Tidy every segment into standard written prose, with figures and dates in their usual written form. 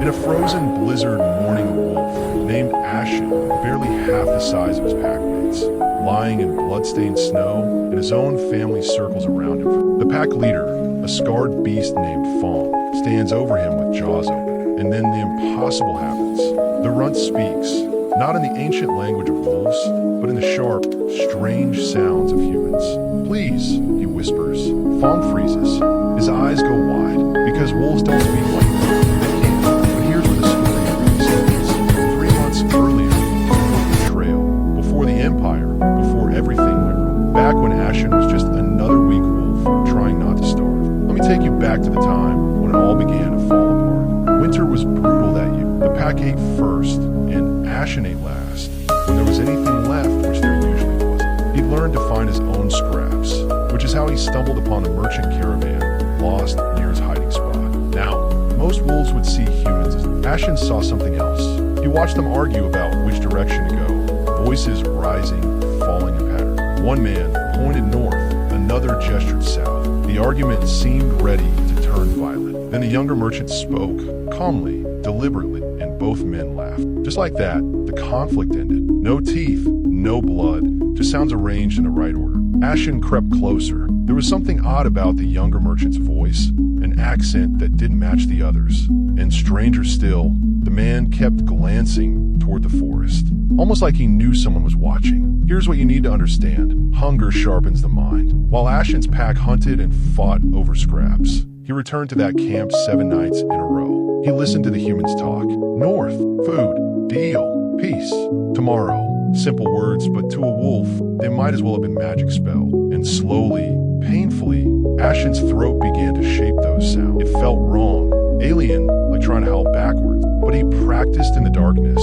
In a frozen blizzard morning, a wolf named Ashen, barely half the size of his packmates, lying in blood-stained snow, and his own family circles around him. The pack leader, a scarred beast named Fong, stands over him with jaws open, and then the impossible happens. The runt speaks, not in the ancient language of wolves, but in the sharp, strange sounds of humans. "Please," he whispers. Fong freezes. His eyes go wide, because wolves don't speak like that. They can't. But here's where the story really starts. 3 months earlier, before Betrayal, before the Empire, before everything went wrong, back when Ashen was just another weak wolf trying not to starve. Let me take you back to the time when it all began to fall apart. Winter was brutal that year. The pack ate first, and Ashen ate last. When there was anything left, which there usually wasn't, he learned to find his own scraps, which is how he stumbled upon a merchant caravan lost near his hiding spot. Now, most wolves would see humans as Ashen saw something else. He watched them argue about which direction to go, voices rising, falling in pattern. One man pointed north, another gestured south. The argument seemed ready to turn violent. Then the younger merchant spoke, calmly, deliberately, and both men laughed. Just like that, the conflict ended. No teeth, no blood, just sounds arranged in the right order. Ashen crept closer. There was something odd about the younger merchant's voice, an accent that didn't match the others. And stranger still, the man kept glancing toward the forest, almost like he knew someone was watching. Here's what you need to understand. Hunger sharpens the mind. While Ashen's pack hunted and fought over scraps, he returned to that camp 7 nights in a row. He listened to the humans talk. North, food, deal, peace, tomorrow. Simple words, but to a wolf, they might as well have been magic spell. And slowly, painfully, Ashen's throat began to shape those sounds. It felt wrong, alien, like trying to howl backwards. But he practiced in the darkness,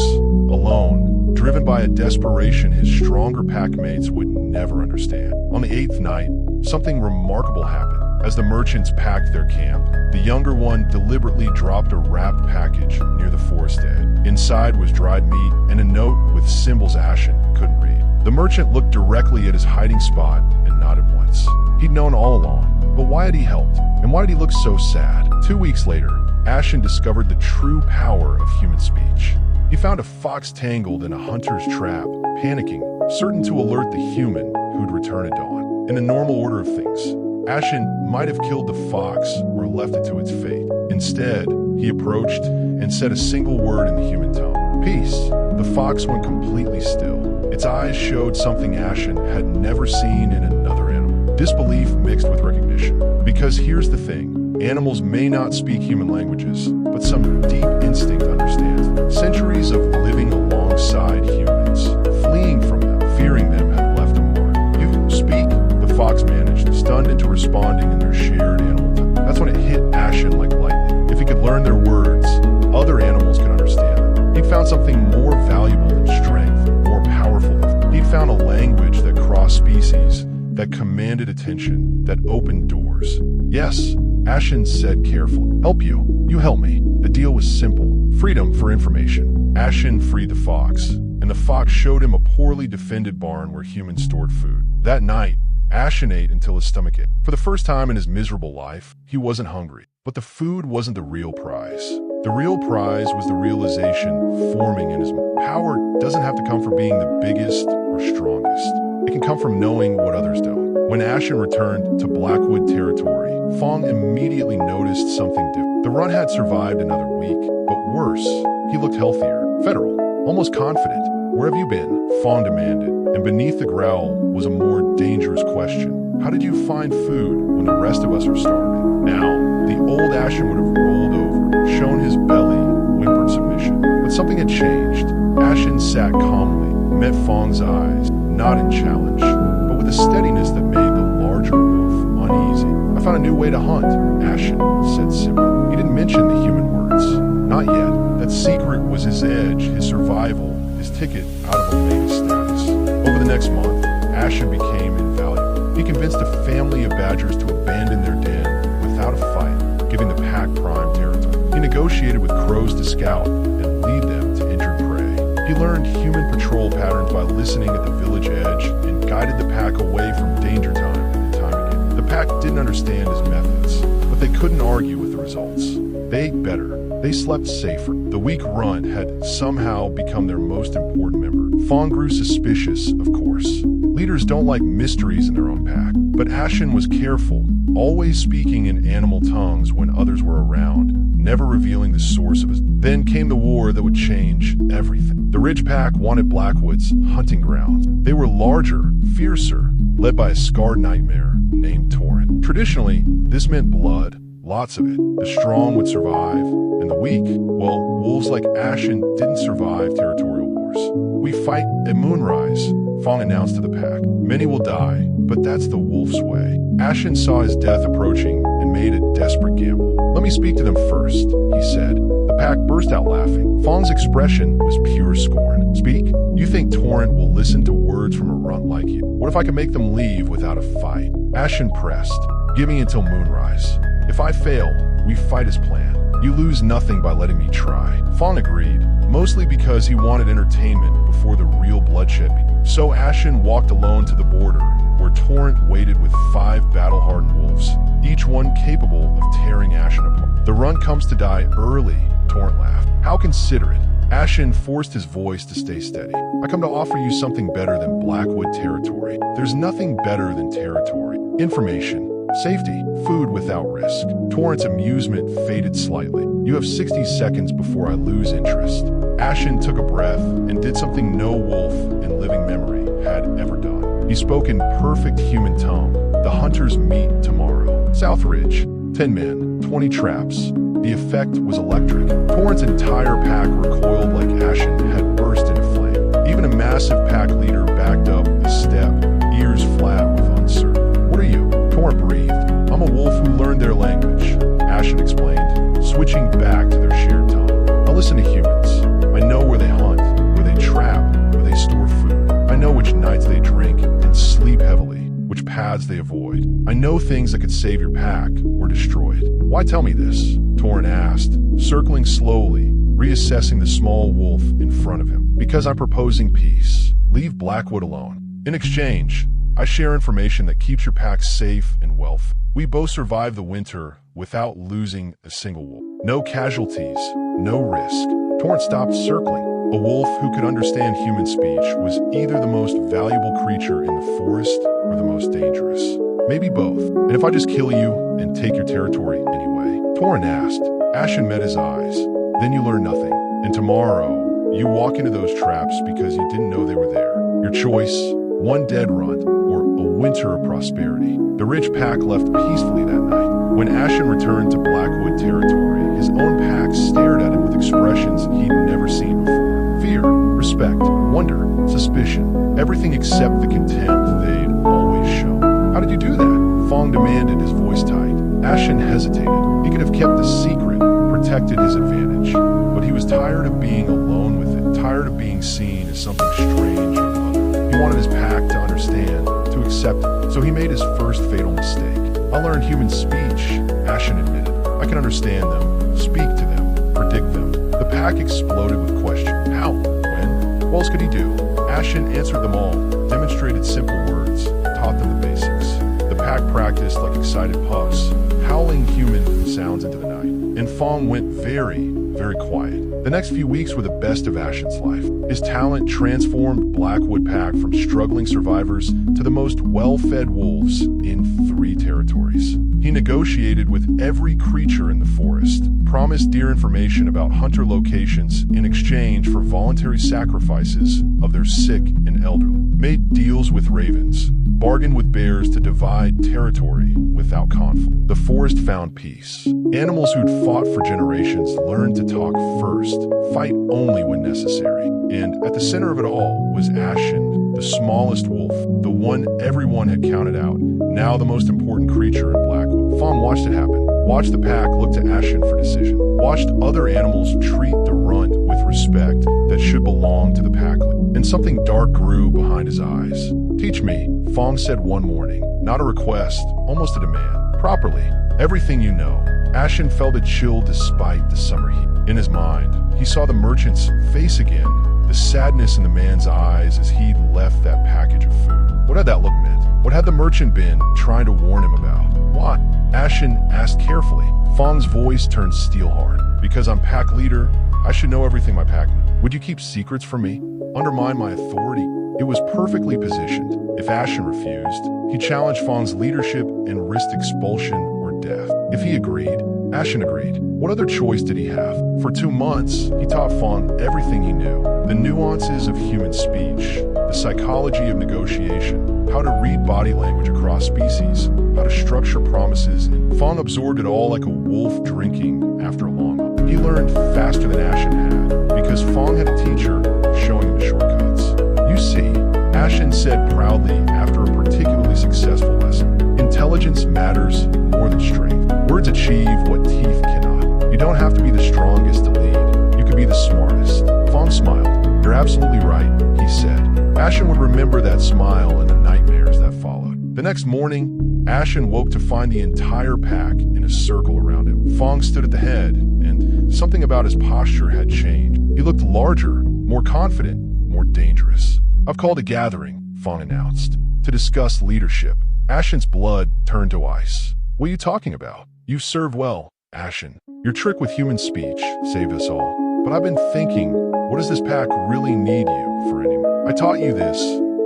alone, driven by a desperation his stronger packmates would never understand. On the 8th night, something remarkable happened. As the merchants packed their camp, the younger one deliberately dropped a wrapped package near the forest edge. Inside was dried meat and a note with symbols Ashen couldn't read. The merchant looked directly at his hiding spot and nodded once. He'd known all along, but why had he helped? And why did he look so sad? 2 weeks later, Ashen discovered the true power of human speech. He found a fox tangled in a hunter's trap, panicking, certain to alert the human who'd return at dawn. In the normal order of things, Ashen might have killed the fox or left it to its fate. Instead, he approached and said a single word in the human tongue. Peace. The fox went completely still. Its eyes showed something Ashen had never seen in another animal. Disbelief mixed with recognition. Because here's the thing. Animals may not speak human languages, but some deep instinct understands. Centuries of living alongside humans, fleeing from them, fearing them had left a mark. You speak, the fox managed, stunned into responding in their shared animal tongue. That's when it hit Ashen like lightning. If he could learn their words, other animals could understand them. He'd found something more valuable than strength, more powerful. He'd found a language that crossed species, that commanded attention, that opened doors. Yes, Ashen said carefully, "Help you. You help me." The deal was simple. Freedom for information. Ashen freed the fox, and the fox showed him a poorly defended barn where humans stored food. That night, Ashen ate until his stomach ached. For the first time in his miserable life, he wasn't hungry. But the food wasn't the real prize. The real prize was the realization forming in his mind. Power doesn't have to come from being the biggest or strongest. It can come from knowing what others don't. When Ashen returned to Blackwood territory, Fong immediately noticed something different. The run had survived another week, but worse, he looked healthier, federal, almost confident. "Where have you been?" Fong demanded, and beneath the growl was a more dangerous question. "How did you find food when the rest of us are starving?" Now, the old Ashen would have rolled over, shown his belly, whimpered submission. But something had changed. Ashen sat calmly, met Fong's eyes, not in challenge, but with a steadiness that made the larger wolf uneasy. "I found a new way to hunt," Ashen said simply. He didn't mention the human words. Not yet. That secret was his edge, his survival, his ticket out of Omega status. Over the next month, Ashen became invaluable. He convinced a family of badgers to abandon their den without a fight, giving the pack prime territory. He negotiated with crows to scout and lead them to injured prey. He learned human patrol patterns by listening at the village edge and guided the pack away from danger time and time again. The pack didn't understand his methods, but they couldn't argue with the results. results. They ate better. They slept safer. The weak runt had somehow become their most important member. Fawn grew suspicious, of course. Leaders don't like mysteries in their own pack. But Ashen was careful, always speaking in animal tongues when others were around, never revealing the source of his. Then came the war that would change everything. The Ridge Pack wanted Blackwood's hunting grounds. They were larger, fiercer, led by a scarred nightmare named Torrent. Traditionally, this meant blood, lots of it. The strong would survive, and the weak, well, wolves like Ashen didn't survive territorial wars. We fight at moonrise, Fong announced to the pack. Many will die, but that's the wolf's way. Ashen saw his death approaching and made a desperate gamble. Let me speak to them first, he said. The pack burst out laughing. Fong's expression was pure scorn. Speak? You think Torrent will listen to words from a runt like you? What if I can make them leave without a fight? Ashen pressed. Give me until moonrise. If I fail, we fight as planned. You lose nothing by letting me try. Fong agreed, mostly because he wanted entertainment before the real bloodshed began. So Ashen walked alone to the border, where Torrent waited with 5 battle-hardened wolves, each one capable of tearing Ashen apart. The runt comes to die early, Torrent laughed. How considerate. Ashen forced his voice to stay steady. I come to offer you something better than Blackwood territory. There's nothing better than territory. Information. Safety, food without risk. Torrent's amusement faded slightly. You have 60 seconds before I lose interest. Ashen took a breath and did something no wolf in living memory had ever done. He spoke in perfect human tongue. The hunters meet tomorrow. South Ridge, 10 men, 20 traps. The effect was electric. Torrent's entire pack recoiled like Ashen had burst into flame. Even a massive pack leader backed up a step, ears flat with uncertainty. What are you? Torrent breathed. I'm a wolf who learned their language, Ashen explained, switching back to their shared tongue. I listen to humans. I know where they hunt, where they trap, where they store food. I know which nights they drink and sleep heavily, which paths they avoid. I know things that could save your pack or destroy it. Why tell me this? Torrent asked, circling slowly, reassessing the small wolf in front of him. Because I'm proposing peace. Leave Blackwood alone. In exchange, I share information that keeps your pack safe and wealthy. We both survive the winter without losing a single wolf. No casualties, no risk. Torrent stopped circling. A wolf who could understand human speech was either the most valuable creature in the forest or the most dangerous. Maybe both. And if I just kill you and take your territory anyway? Torrent asked. Ashen met his eyes. Then you learn nothing. And tomorrow, you walk into those traps because you didn't know they were there. Your choice, one dead runt or a winter of prosperity. The Ridge Pack left peacefully that night. When Ashen returned to Blackwood territory, his own pack stared at him with expressions he'd never seen before. Fear, respect, wonder, suspicion, everything except the contempt they'd always shown. How did you do that? Fong demanded, his voice tight. Ashen hesitated. He could have kept the secret, protected his advantage. But he was tired of being alone with it, tired of being seen as something strange or other. He wanted his pack to understand, to accept it. So he made his first fatal mistake. I learned human speech, Ashen admitted. I can understand them, speak to them, predict them. The pack exploded with questions. How? When? What else could he do? Ashen answered them all, demonstrated simple words, taught them the basics. The pack practiced like excited pups, howling human sounds into the night. And Fong went very, very quiet. The next few weeks were the best of Ashen's life. His talent transformed Blackwood Pack from struggling survivors to the most well-fed wolves in 3 territories. He negotiated with every creature in the forest, promised dear information about hunter locations in exchange for voluntary sacrifices of their sick and elderly, made deals with ravens, bargained with bears to divide territory without conflict. The forest found peace. Animals who'd fought for generations learned to talk first, fight only when necessary. And at the center of it all was Ashen, the smallest wolf, the one everyone had counted out, now the most important creature in Blackwood. Fong watched it happen, watched the pack look to Ashen for decision, watched other animals treat the runt with respect that should belong to the pack leader. And something dark grew behind his eyes. Teach me, Fong said one morning, not a request, almost a demand. Properly, everything you know. Ashen felt a chill despite the summer heat. In his mind, he saw the merchant's face again, the sadness in the man's eyes as he'd left that package of food. What had that look meant? What had the merchant been trying to warn him about? Why? Ashen asked carefully. Fong's voice turned steel hard. Because I'm pack leader, I should know everything my pack needs. Would you keep secrets from me? Undermine my authority? It was perfectly positioned. If Ashen refused, he challenged Fong's leadership and risked expulsion or death. If he agreed, Ashen agreed. What other choice did he have? For 2 months, he taught Fong everything he knew. The nuances of human speech, the psychology of negotiation, how to read body language across species, how to structure promises. Fong absorbed it all like a wolf drinking after a long month. He learned faster than Ashen had, because Fong had a teacher showing him the shortcuts. You see, Ashen said proudly after a particularly successful lesson, intelligence matters more than strength. Words achieve what teeth cannot. You don't have to be the strongest to lead. You can be the smartest. Fong smiled. You're absolutely right, he said. Ashen would remember that smile and the nightmares that followed. The next morning, Ashen woke to find the entire pack in a circle around him. Fong stood at the head, and something about his posture had changed. He looked larger, more confident, more dangerous. I've called a gathering, Fong announced, to discuss leadership. Ashen's blood turned to ice. What are you talking about? You serve well, Ashen. Your trick with human speech saved us all. But I've been thinking, what does this pack really need you for anymore? I taught you this,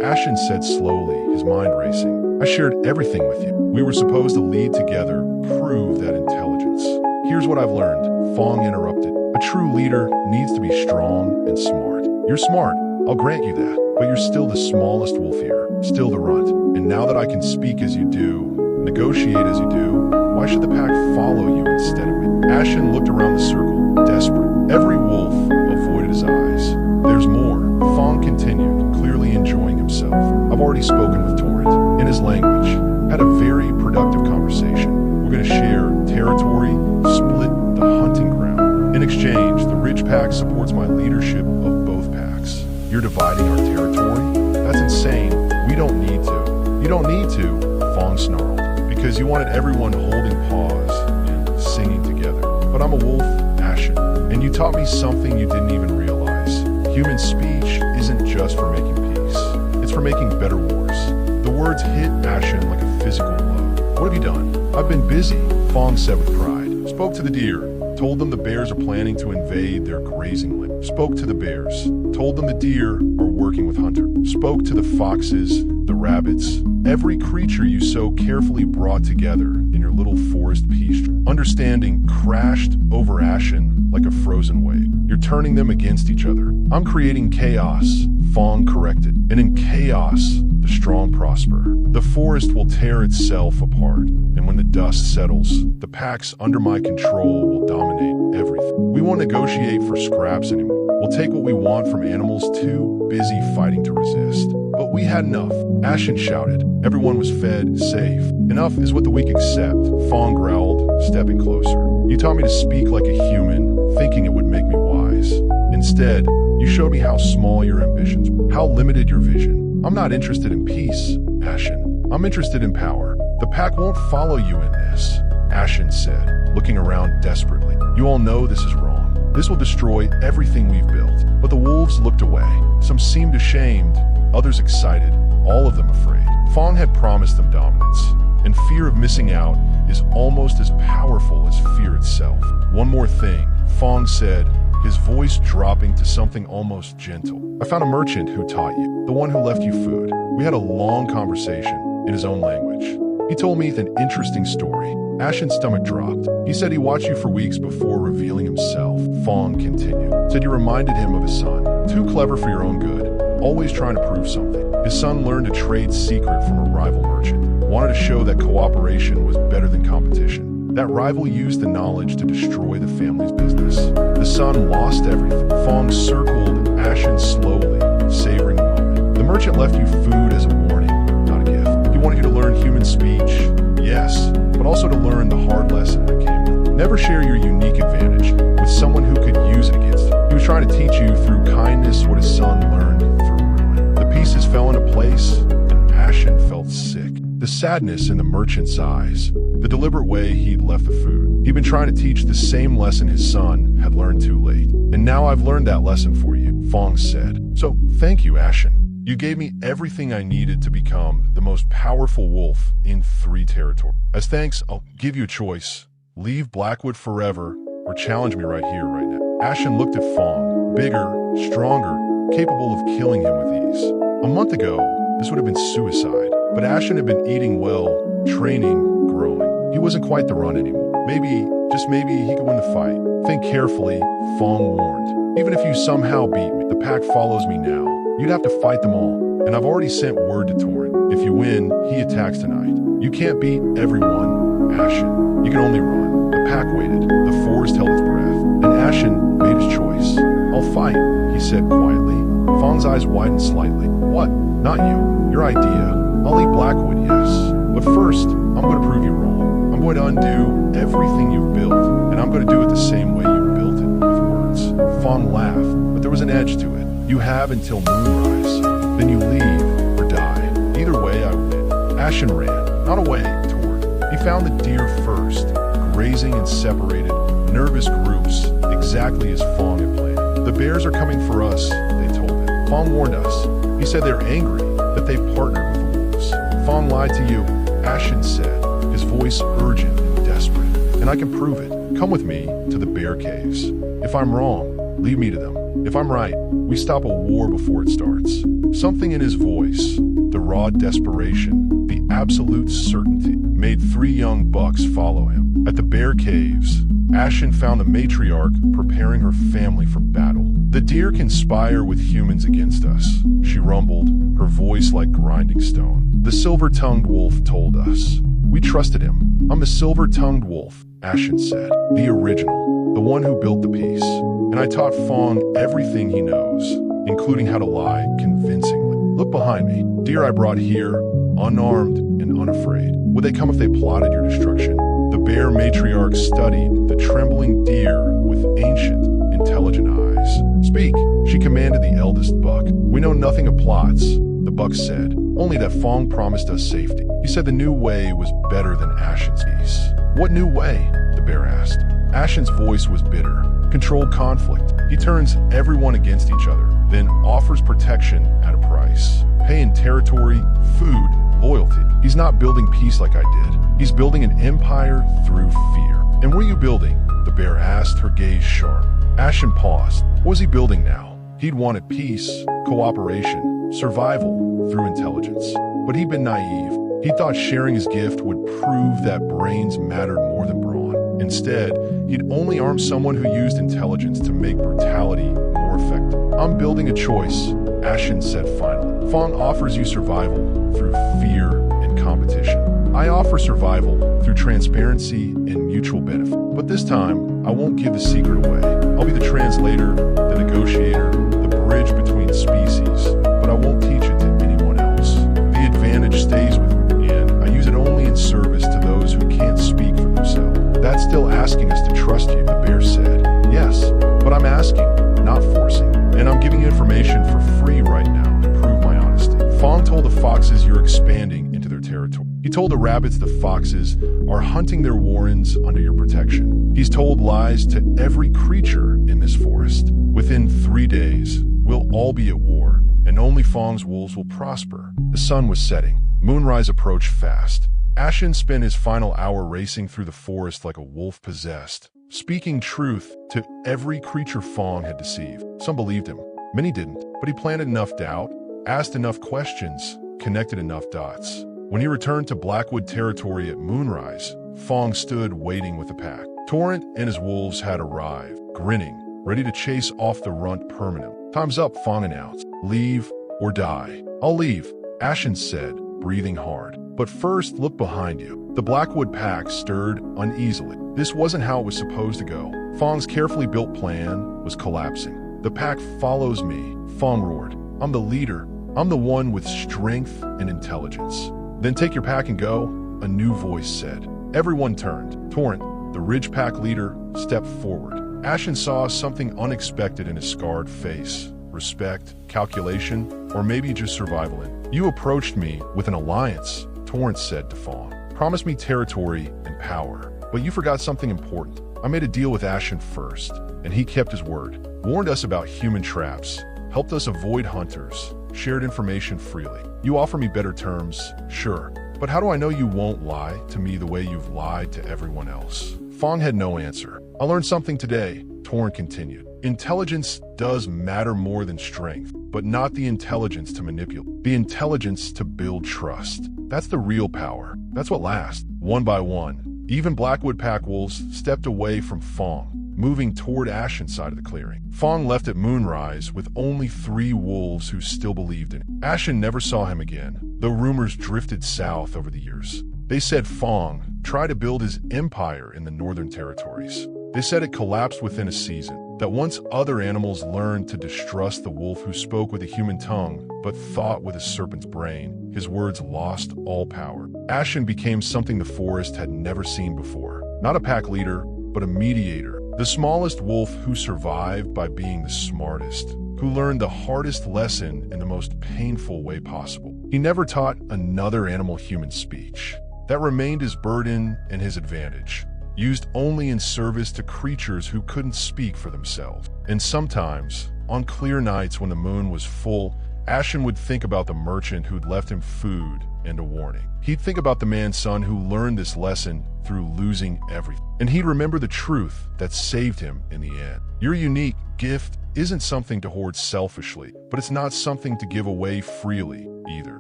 Ashen said slowly, his mind racing. I shared everything with you. We were supposed to lead together, prove that intelligence. Here's what I've learned, Fong interrupted. A true leader needs to be strong and smart. You're smart, I'll grant you that, but you're still the smallest wolf here, still the runt. And now that I can speak as you do, negotiate as you do, why should the pack follow you instead of me? Ashen looked around the circle, desperate. Every wolf avoided his eyes. There's more, Fong continued, clearly enjoying himself. I've already spoken with Torrent, in his language, had a very productive conversation. We're going to share territory, split the hunting ground. In exchange, the Ridge Pack supports my leadership of both packs. You're dividing our territory? That's insane. We don't need to. You don't need to, Fong snarled, because you wanted everyone holding paws and singing together. But I'm a wolf, Ashen, and you taught me something you didn't even realize. Human speech isn't just for making peace. It's for making better wars. The words hit Ashen like a physical blow. What have you done? I've been busy, Fong said with pride. Spoke to the deer. Told them the bears are planning to invade their grazing land. Spoke to the bears. Told them the deer are working with Hunter. Spoke to the foxes, the rabbits, every creature you so carefully brought together in your little forest peace. Understanding crashed over Ashen like a frozen wave. You're turning them against each other. I'm creating chaos, Fong corrected. And in chaos, the strong prosper. The forest will tear itself apart, and when the dust settles, the packs under my control will dominate everything. We won't negotiate for scraps anymore. We'll take what we want from animals too busy fighting to resist. But we had enough, Ashen shouted. Everyone was fed, safe. Enough is what the weak accept, Fong growled, stepping closer. You taught me to speak like a human, thinking it would make me wise. Instead, you showed me how small your ambitions were, how limited your vision. I'm not interested in peace, Ashen. I'm interested in power. The pack won't follow you in this, Ashen said, looking around desperately. You all know this is wrong. This will destroy everything we've built. But the wolves looked away. Some seemed ashamed, others excited, all of them afraid. Fong had promised them dominance, and fear of missing out is almost as powerful as fear itself. One more thing, Fong said, his voice dropping to something almost gentle. I found a merchant who taught you, the one who left you food. We had a long conversation in his own language. He told me an interesting story. Ashen's stomach dropped. He said he watched you for weeks before revealing himself. Fong continued. Said you reminded him of his son. Too clever for your own good, always trying to prove something. His son learned a trade secret from a rival merchant. Wanted to show that cooperation was better than competition. That rival used the knowledge to destroy the family's business. The son lost everything. Fong circled Ashen slowly, savoring the moment. The merchant left you food as a warning, not a gift. He wanted you to learn human speech, yes, but also to learn the hard lesson that came with it. Never share your unique advantage with someone who could use it against you. He was trying to teach you through kindness what his son learned through ruin. The pieces fell into place, and Ashen felt sick. The sadness in the merchant's eyes, the deliberate way he'd left the food. He'd been trying to teach the same lesson his son had learned too late. And now I've learned that lesson for you, Fong said. So, thank you, Ashen. You gave me everything I needed to become the most powerful wolf in 3 territories. As thanks, I'll give you a choice. Leave Blackwood forever or challenge me right here, right now. Ashen looked at Fong, bigger, stronger, capable of killing him with ease. A month ago, this would have been suicide, but Ashen had been eating well, training, growing. He wasn't quite the run anymore. Maybe, just maybe, he could win the fight. Think carefully, Fong warned. Even if you somehow beat me, the pack follows me now. You'd have to fight them all, and I've already sent word to Torrent. If you win, he attacks tonight. You can't beat everyone, Ashen. You can only run. The pack waited. The forest held its breath, and Ashen made his choice. I'll fight, he said quietly. Fong's eyes widened slightly. What? Not you. Your idea. I'll eat Blackwood, yes. But first, I'm going to prove you wrong. I'm going to undo everything you've built, and I'm going to do it the same way you built it, with words. Fong laughed, but there was an edge to it. You have until moonrise. Then you leave or die. Either way, I win. Ashen ran, not away, toward. He found the deer first, grazing in separated, nervous groups, exactly as Fong had planned. The bears are coming for us, they told him. Fong warned us. He said they're angry, that they partnered with the wolves. Fong lied to you, Ashen said, his voice urgent and desperate. And I can prove it. Come with me to the bear caves. If I'm wrong, lead me to them. If I'm right, we stop a war before it starts. Something in his voice, the raw desperation, the absolute certainty, made 3 young bucks follow him. At the bear caves, Ashen found the matriarch preparing her family for battle. The deer conspire with humans against us, she rumbled, her voice like grinding stone. The silver-tongued wolf told us. We trusted him. I'm the silver-tongued wolf, Ashen said. The original, the one who built the peace. And I taught Fong everything he knows, including how to lie convincingly. Look behind me. Deer I brought here, unarmed and unafraid. Would they come if they plotted your destruction? The bear matriarch studied the trembling deer with ancient, intelligent eyes. Speak, she commanded the eldest buck. We know nothing of plots, the buck said, only that Fong promised us safety. He said the new way was better than Ashen's peace. What new way? The bear asked. Ashen's voice was bitter. Controlled conflict. He turns everyone against each other, then offers protection at a price. Pay in territory, food, loyalty. He's not building peace like I did. He's building an empire through fear. And what are you building? The bear asked, her gaze sharp. Ashen paused. What was he building now? He'd wanted peace, cooperation, survival through intelligence. But he'd been naive. He thought sharing his gift would prove that brains mattered more than brawn. Instead, he'd only arm someone who used intelligence to make brutality more effective. I'm building a choice, Ashen said finally. Fong offers you survival through fear and competition. I offer survival through transparency and mutual benefit. But this time, I won't give the secret away. I'll be the translator, the negotiator, the bridge between species, but I won't teach it to anyone else. The advantage stays with me, and I use it only in service to those who can't speak for themselves. That's still asking us to trust you, the bear said. Yes, but I'm asking, not forcing. And I'm giving you information for free right now to prove my honesty. Fong told the foxes you're expanding into their territory. He told the rabbits the foxes are hunting their warrens under your protection. He's told lies to every creature in this forest. Within 3 days, we'll all be at war, and only Fong's wolves will prosper. The sun was setting. Moonrise approached fast. Ashen spent his final hour racing through the forest like a wolf possessed, speaking truth to every creature Fong had deceived. Some believed him, many didn't, but he planted enough doubt, asked enough questions, connected enough dots. When he returned to Blackwood territory at moonrise, Fong stood waiting with the pack. Torrent and his wolves had arrived, grinning, ready to chase off the runt permanently. Time's up, Fong announced. Leave or die. I'll leave, Ashen said, breathing hard. But first, look behind you. The Blackwood pack stirred uneasily. This wasn't how it was supposed to go. Fong's carefully built plan was collapsing. The pack follows me, Fong roared. I'm the leader. I'm the one with strength and intelligence. Then take your pack and go, a new voice said. Everyone turned. Torrent, the Ridge pack leader, stepped forward. Ashen saw something unexpected in his scarred face. Respect, calculation, or maybe just survival in. You approached me with an alliance, Torrent said to Fong. Promised me territory and power. But you forgot something important. I made a deal with Ashen first, and he kept his word. Warned us about human traps, helped us avoid hunters, shared information freely. You offer me better terms, sure, but how do I know you won't lie to me the way you've lied to everyone else? Fong had no answer. I learned something today, Torn continued. Intelligence does matter more than strength, but not the intelligence to manipulate. The intelligence to build trust. That's the real power. That's what lasts. One by one, even Blackwood pack wolves stepped away from Fong, moving toward Ashen's side of the clearing. Fong left at moonrise with only 3 wolves who still believed in him. Ashen never saw him again, though rumors drifted south over the years. They said Fong tried to build his empire in the Northern Territories. They said it collapsed within a season, that once other animals learned to distrust the wolf who spoke with a human tongue but thought with a serpent's brain, his words lost all power. Ashen became something the forest had never seen before. Not a pack leader, but a mediator. The smallest wolf who survived by being the smartest, who learned the hardest lesson in the most painful way possible. He never taught another animal human speech. That remained his burden and his advantage, used only in service to creatures who couldn't speak for themselves. And sometimes, on clear nights when the moon was full, Ashen would think about the merchant who'd left him food and a warning. He'd think about the man's son who learned this lesson through losing everything. And he'd remember the truth that saved him in the end. Your unique gift isn't something to hoard selfishly, but it's not something to give away freely either.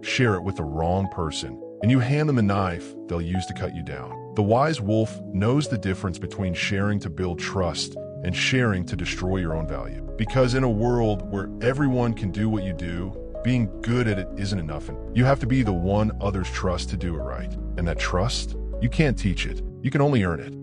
Share it with the wrong person, and you hand them the knife they'll use to cut you down. The wise wolf knows the difference between sharing to build trust and sharing to destroy your own value. Because in a world where everyone can do what you do, being good at it isn't enough. And you have to be the one others trust to do it right. And that trust, you can't teach it. You can only earn it.